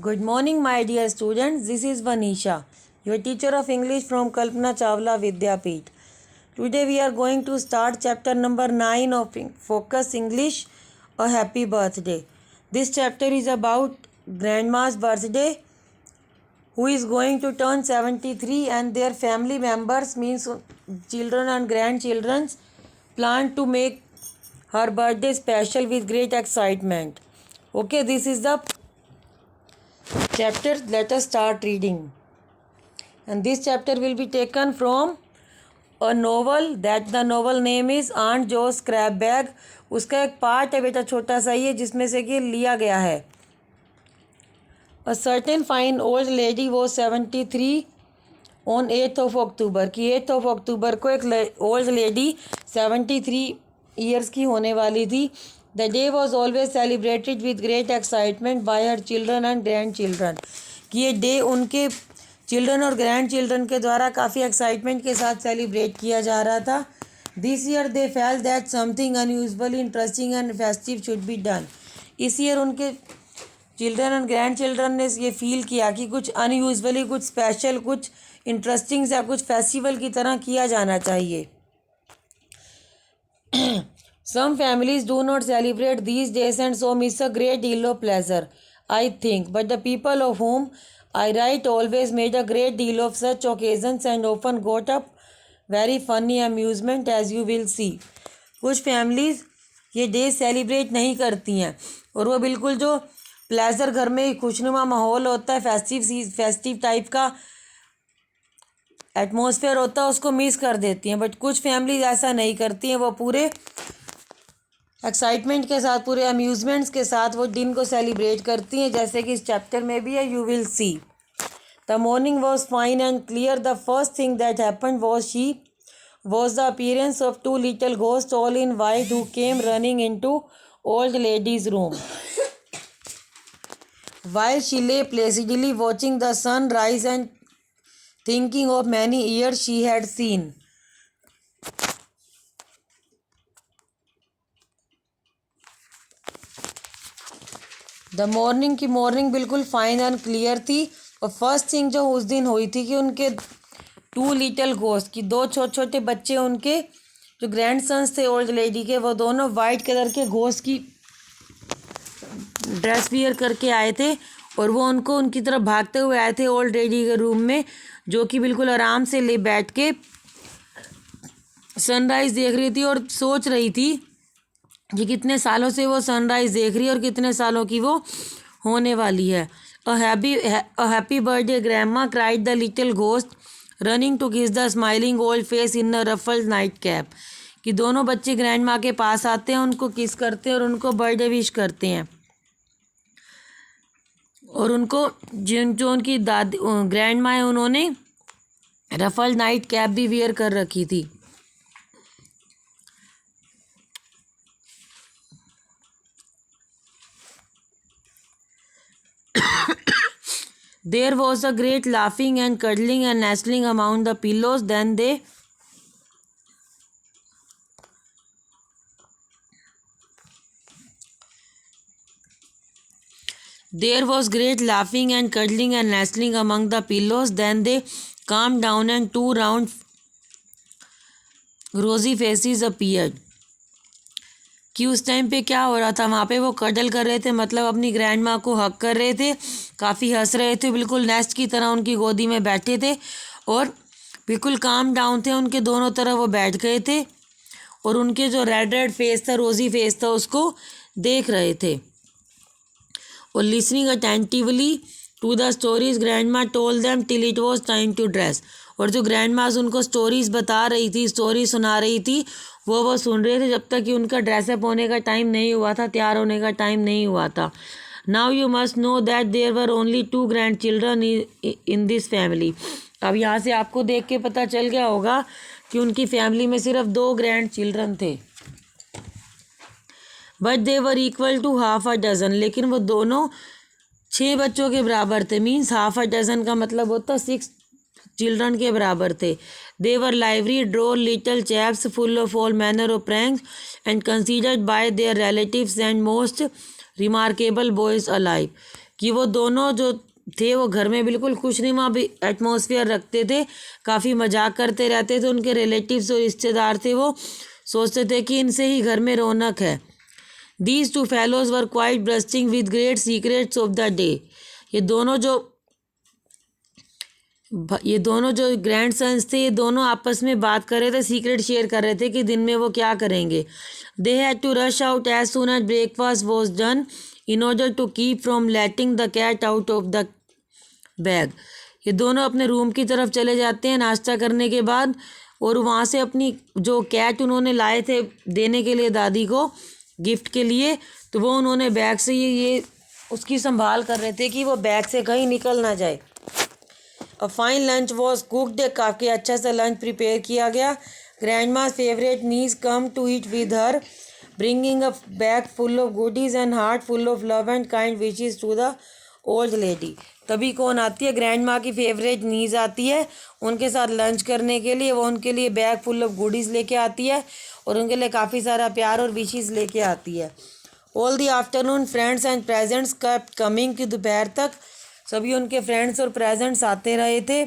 Good morning, my dear students. This is Vanisha, your teacher of English from Kalpana Chawla Vidyapeeth. Today we are going to start chapter number 9 of Focus English, A Happy Birthday. This chapter is about Grandma's birthday, who is going to turn 73, and their family members, means children and grandchildren, plan to make her birthday special with great excitement. Okay, this is the chapter. Let us start reading. And this chapter will be taken from a novel that the novel name is Aunt Joe's Scrap Bag. उसका एक part है बेटा, छोटा सा ही है, जिसमें से कि लिया गया है. A certain fine old lady was 73 on 8th of October. कि 8th of October को एक ओल्ड लेडी 73 ईयर्स की होने वाली थी. The day was always celebrated with great excitement by her children and grandchildren. कि ये डे उनके चिल्ड्रन और ग्रैंड चिल्ड्रन के द्वारा काफ़ी एक्साइटमेंट के साथ सेलिब्रेट किया जा रहा था. This year they felt that something unusually interesting and festive should be done. इस ईयर उनके चिल्ड्रन एंड ग्रैंड चिल्ड्रन ने ये फील किया कि कुछ अनयूजुअली, कुछ स्पेशल, कुछ इंटरेस्टिंग या कुछ फेस्टिवल की तरह किया जाना चाहिए. Some families do not celebrate these days and so miss a great deal of pleasure, I think. But the people of whom I write always made a great deal of such occasions and often got up very funny amusement, as you will see. कुछ families ये day celebrate नहीं करती हैं और वो बिल्कुल जो pleasure, घर में खुशनुमा माहौल होता है, फेस्टिव टाइप का एटमॉस्फेयर होता है, उसको मिस कर देती हैं. बट कुछ फैमिलीज ऐसा नहीं करती हैं. वो पूरे एक्साइटमेंट के साथ, पूरे अम्यूज़मेंट्स के साथ वो दिन को सेलिब्रेट करती हैं, जैसे कि इस चैप्टर में भी है. You will see. The morning was fine and clear. The first thing that happened was the appearance of two little ghosts all in white who came running into old lady's room. While she lay placidly watching the sun rise and thinking of many years she had seen. The morning की morning बिल्कुल fine and clear थी. और first thing जो उस दिन हुई थी कि उनके टू लिटिल घोस्ट की दो छोटे छोटे बच्चे, उनके जो ग्रैंड सन्स थे ओल्ड लेडी के, वो दोनों वाइट कलर के घोस्ट की ड्रेस वियर करके आए थे और वो उनकी तरफ भागते हुए आए थे ओल्ड लेडी के रूम में, जो कि बिल्कुल आराम से ले बैठ के सनराइज़ देख रही थी और सोच रही थी कि कितने सालों से वो सनराइज़ देख रही है और कितने सालों की वो होने वाली है. A happy birthday grandma, cried the little ghost running to kiss the smiling old face in a ruffled night cap. कि दोनों बच्चे ग्रैंड माँ के पास आते हैं, उनको किस करते हैं और उनको बर्थडे विश करते हैं. और उनको जो उनकी दादी ग्रैंड माँ है, उन्होंने रफल्ड नाइट कैप भी वियर कर रखी थी. There was a great laughing and cuddling and nestling among the pillows. There was great laughing and cuddling and nestling among the pillows. Then they calmed down and two round rosy faces appeared. कि उस time पे क्या हो रहा था, वहाँ पे वो कडल कर रहे थे, मतलब अपनी ग्रैंड माँ को हक कर रहे थे, काफ़ी हंस रहे थे, बिल्कुल नेस्ट की तरह उनकी गोदी में बैठे थे और बिल्कुल काम डाउन थे. उनके दोनों तरफ वो बैठ गए थे और उनके जो रेड फेस था, रोज़ी फेस था, उसको देख रहे थे. और listening attentively to the stories grandma told them till it was time to dress. और जो ग्रैंड माँ उनको स्टोरीज़ बता रही थी, स्टोरी सुना रही थी, वो सुन रहे थे जब तक कि उनका ड्रेसअप होने का टाइम नहीं हुआ था, तैयार होने का टाइम नहीं हुआ था. Now you must know that there were only 2 grandchildren in this family. अब यहाँ से आपको देख के पता चल गया होगा कि उनकी फैमिली में सिर्फ 2 ग्रैंड चिल्ड्रन थे. But they were equal to half a dozen. लेकिन वो दोनों 6 बच्चों के बराबर थे. मीन्स हाफ अ डजन का मतलब होता 6 चिल्ड्रन के बराबर थे. They were lively, droll little chaps full of all manner of pranks and considered by their relatives and most remarkable boys alive. कि वो दोनों जो थे वो घर में बिल्कुल खुशनुमा भी एटमॉस्फेयर रखते थे, काफ़ी मजाक करते रहते थे। उनके रिलेटिव्स और रिश्तेदार थे वो सोचते थे कि इनसे ही घर में रौनक है। These two fellows were quite bursting with great secrets of the day. ये दोनों जो ग्रैंड सन्स थे, ये दोनों आपस में बात कर रहे थे, सीक्रेट शेयर कर रहे थे कि दिन में वो क्या करेंगे। They had to rush out as soon as breakfast was done in order to keep from letting the cat out of the bag. ये दोनों अपने रूम की तरफ चले जाते हैं नाश्ता करने के बाद, और वहाँ से अपनी जो कैट उन्होंने लाए थे देने के लिए दादी को गिफ्ट के लिए, तो वो उन्होंने बैग से ये उसकी संभाल कर रहे थे कि वो बैग से कहीं निकल ना जाए। A fine lunch was cooked. काफ़ी अच्छा सा लंच प्रिपेयर किया गया। Grandma's favourite nieces come to eat with her, bringing a bag full of goodies and heart full of love and kind wishes to the old lady. तभी कौन आती है? Grand माँ की फेवरेट नीज आती है उनके साथ लंच करने के लिए। वो उनके लिए बैग फुल ऑफ गुडीज़ लेके आती है और उनके लिए काफ़ी सारा प्यार और विशेज़ लेके आती है। All the afternoon friends and presents kept coming, कि दोपहर तक सभी उनके फ्रेंड्स और प्रेजेंट्स आते रहे थे।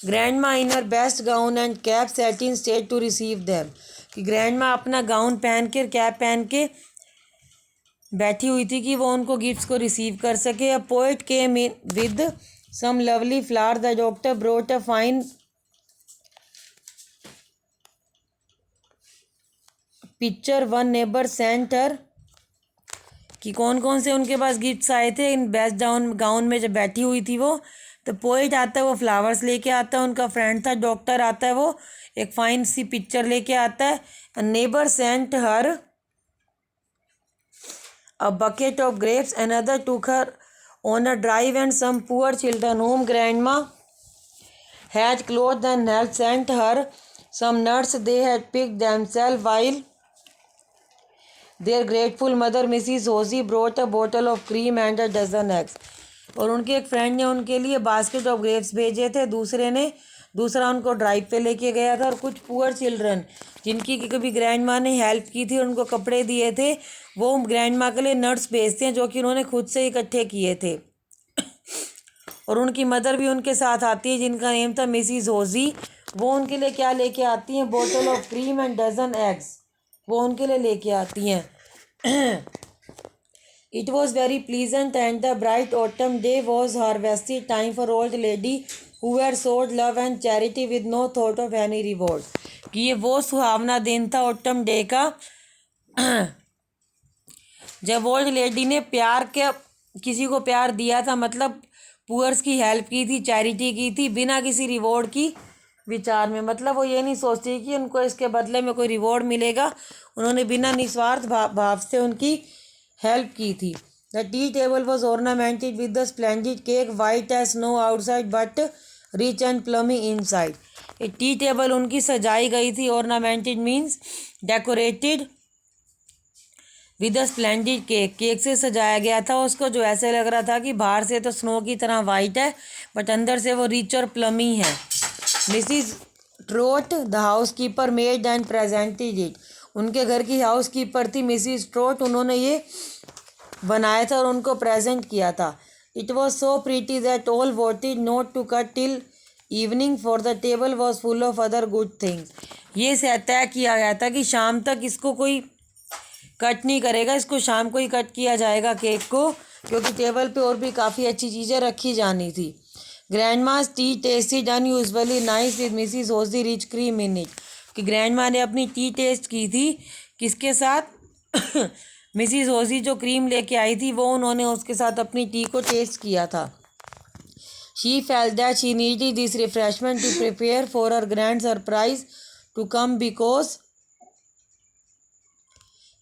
Grandma in her best gown and cap set in state to receive them, कि ग्रैंड माँ अपना गाउन पहन के कैप पहन के बैठी हुई थी कि वो उनको गिफ्ट्स को रिसीव कर सके। A poet came in with some lovely flower, the doctor brought a fine picture, one neighbour sent her, कि कौन कौन से उनके पास गिफ्ट्स आए थे इन बेस्ट गाउन में जब बैठी हुई थी वो। तो पोइट आता है, वो फ्लावर्स लेके आता है। उनका फ्रेंड था डॉक्टर आता है, वो एक फाइन सी पिक्चर लेके आता है। Neighbour sent her a bucket of grapes, another took her on a drive, and some poor children whom grandma had clothed and helped sent her some nuts they had picked themselves, while their grateful mother Mrs. Hosey brought a bottle of cream and a dozen eggs। और उनके एक friend ने उनके लिए basket of grapes भेजे थे, दूसरा उनको ड्राइव पे लेके गया था। और कुछ पुअर चिल्ड्रन जिनकी कभी ग्रैंड माँ ने हेल्प की थी, उनको कपड़े दिए थे, वो ग्रैंड माँ के लिए नट्स भेजते हैं जो कि उन्होंने खुद से इकट्ठे किए थे। और उनकी मदर भी उनके साथ आती है जिनका नेम था मिसिज होजी। वो उनके लिए क्या लेके आती हैं? बोतल of cream and dozen eggs, वो उनके लिए लेके आती हैं। It was very pleasant, and the bright autumn day was harvested time for old lady who had sowed love and charity with no thought of any reward। कि ये वो सुहावना दिन था ऑटम डे का जब ओल्ड लेडी ने किसी को प्यार दिया था, मतलब पुअर्स की हेल्प की थी, चैरिटी की थी, बिना किसी रिवॉर्ड की विचार में। मतलब वो ये नहीं सोचती कि उनको इसके बदले में कोई रिवॉर्ड मिलेगा, उन्होंने बिना निस्वार्थ भाव से उनकी हेल्प की थी। The tea table was ornamented with the splendid cake, white as snow outside but rich and plummy inside. एक टी टेबल उनकी सजाई गई थी, ornamented means decorated, with the splendid cake से सजाया गया था उसको, जो ऐसे लग रहा था कि बाहर से तो स्नो की तरह वाइट है बट अंदर से वो रिच और प्लमी है। Mrs trout the house keeper made and presented it, उनके घर की हाउस कीपर थी मिसिज ट्रोट, उन्होंने ये बनाया था और उनको प्रेजेंट किया था। It was so pretty that all wanted not to cut till evening, for the table was full of other good things. ये तय किया गया था कि शाम तक इसको कोई कट नहीं करेगा, इसको शाम को ही कट किया जाएगा केक को, क्योंकि टेबल पे और भी काफ़ी अच्छी चीज़ें रखी जानी थी। Grandma's tea tasted unusually nice with Mrs Hosey rich cream in it, कि ग्रैंड माँ ने अपनी टी टेस्ट की थी किसके साथ? मिसिज होजी जो क्रीम लेके आई थी, वो उन्होंने उसके साथ अपनी टी को टेस्ट किया था। She felt that she needed this refreshment to prepare for her grand surprise to come, because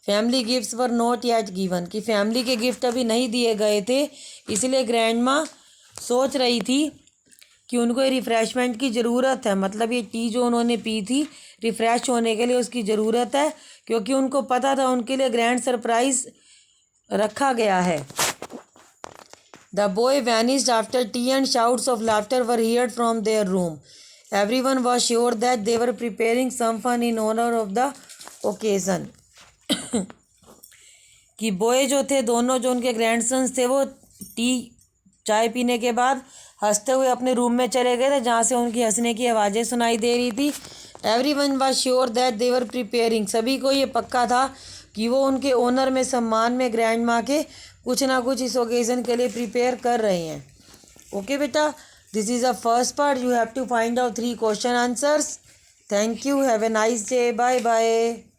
family gifts were not yet given, कि फैमिली के गिफ्ट अभी नहीं दिए गए थे, इसलिए ग्रैंड माँ सोच रही थी कि उनको ये रिफ़्रेशमेंट की ज़रूरत है। मतलब ये टी जो उन्होंने पी थी रिफ़्रेश होने के लिए उसकी ज़रूरत है, क्योंकि उनको पता था उनके लिए ग्रैंड सरप्राइज़ रखा गया है। The boy vanished after tea and shouts of laughter were heard from their room. Everyone was sure that they were preparing some fun in honour of the occasion. कि बॉय जो थे दोनों, जो उनके ग्रैंडसन्स थे, वो चाय पीने के बाद हंसते हुए अपने रूम में चले गए थे, जहाँ से उनकी हंसने की आवाज़ें सुनाई दे रही थी। Everyone was sure that they were preparing, सभी को ये पक्का था कि वो उनके ओनर में सम्मान में ग्रैंड माँ के कुछ ना कुछ इस ओकेज़न के लिए प्रिपेयर कर रहे हैं। ओके बेटा, this is a first part. You have to find out 3 question answers. Thank you. Have a nice day. Bye bye.